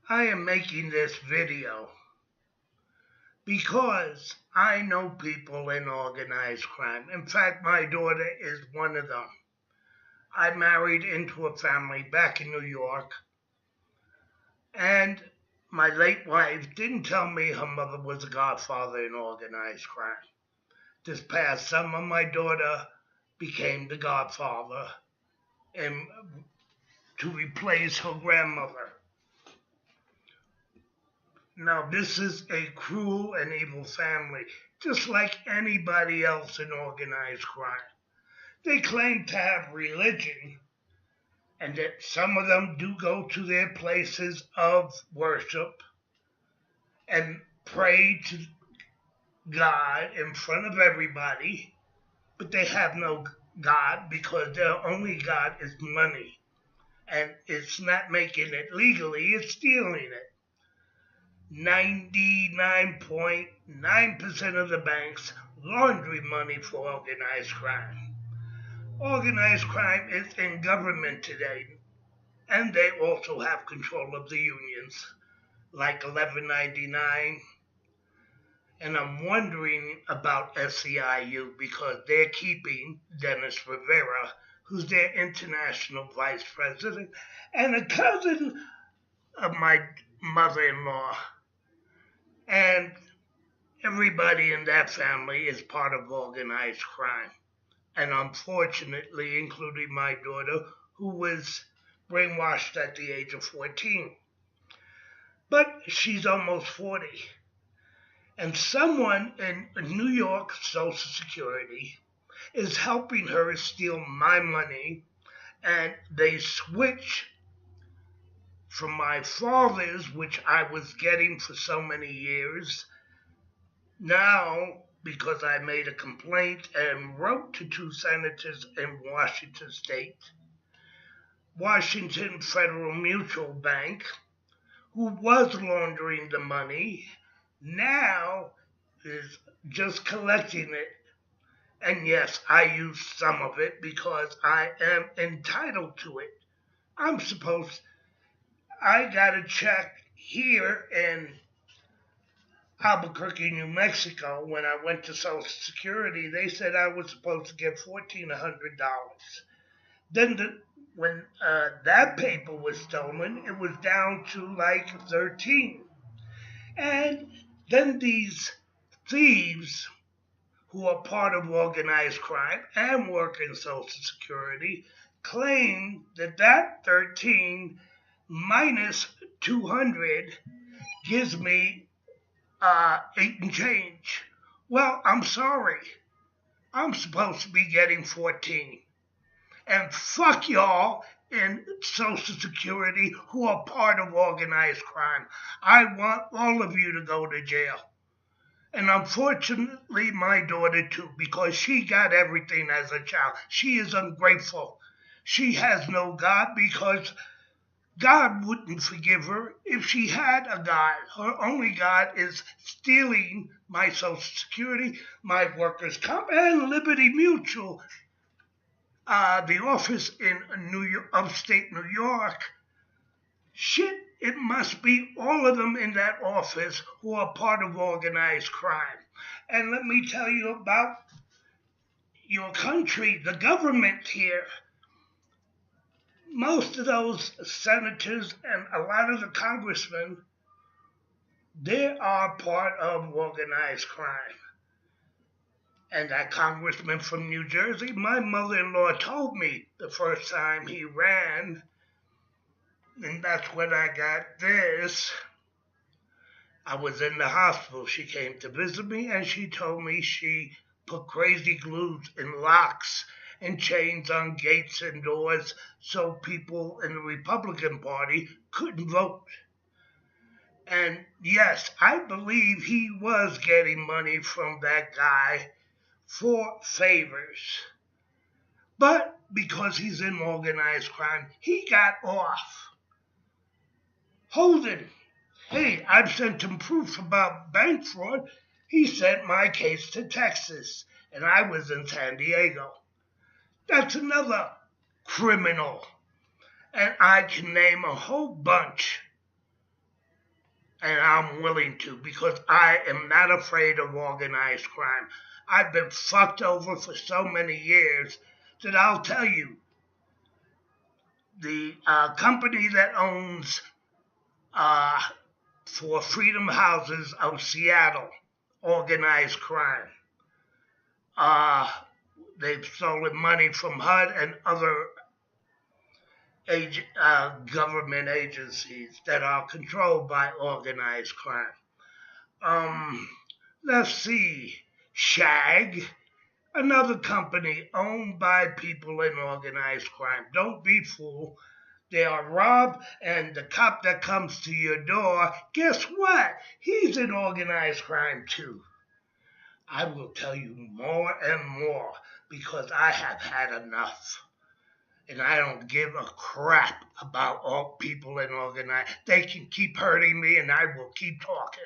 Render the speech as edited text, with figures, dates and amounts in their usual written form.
I am making this video because I know people in organized crime. In fact, my daughter is one of them. I married into a family back in New York, and my late wife didn't tell me her mother was a godfather in organized crime. This past summer, my daughter became the godfather and to replace her grandmother. Now, this is a cruel and evil family, just like anybody else in organized crime. They claim to have religion, and that some of them do go to their places of worship and pray to God in front of everybody, but they have no God because their only God is money. And it's not making it legally, it's stealing it. 99.9% of the banks launder money for organized crime. Organized crime is in government today, and they also have control of the unions, like 1199. And I'm wondering about SEIU because they're keeping Dennis Rivera, who's their international vice president, and a cousin of my mother-in-law. And everybody in that family is part of organized crime. And unfortunately, including my daughter, who was brainwashed at the age of 14. But she's almost 40. And someone in New York Social Security is helping her steal my money, and they switch from my father's, which I was getting for so many years. Now, because I made a complaint and wrote to two senators in Washington State, Washington Federal Mutual Bank, who was laundering the money, now is just collecting it. And yes, I use some of it because I am entitled to it. I got a check here in Albuquerque, New Mexico. When I went to Social Security, they said I was supposed to get $1,400. Then when that paper was stolen, it was down to like 13. And then these thieves, who are part of organized crime and work in Social Security, claim that 13 minus 200 gives me 8 and change. Well, I'm sorry. I'm supposed to be getting 14. And fuck y'all in Social Security who are part of organized crime. I want all of you to go to jail. And unfortunately, my daughter too, because she got everything as a child. She is ungrateful. She has no God because God wouldn't forgive her if she had a God. Her only God is stealing my Social Security, my workers' comp, and Liberty Mutual, the office in upstate New York. Shit, it must be all of them in that office who are part of organized crime. And let me tell you about your country, the government here. Most of those senators and a lot of the congressmen, they are part of organized crime. And that congressman from New Jersey, my mother-in-law told me the first time he ran, and that's when I got this. I was in the hospital. She came to visit me, and she told me she put crazy glues in locks and chains on gates and doors so people in the Republican Party couldn't vote. And yes, I believe he was getting money from that guy for favors. But because he's in organized crime, he got off. Holden, hey, I've sent him proof about bank fraud. He sent my case to Texas, and I was in San Diego. That's another criminal. And I can name a whole bunch. and I'm willing to because I am not afraid of organized crime. I've been fucked over for so many years that I'll tell you the company that owns uh, for Freedom Houses of Seattle, organized crime. Uh, they've stolen money from HUD and other government agencies that are controlled by organized crime. Um, let's see, SHAG, another company owned by people in organized crime. Don't be fooled. They are robbed, and the cop that comes to your door, guess what? He's in organized crime too. I will tell you more and more because I have had enough. And I don't give a crap about all people in organized. They can keep hurting me, and I will keep talking.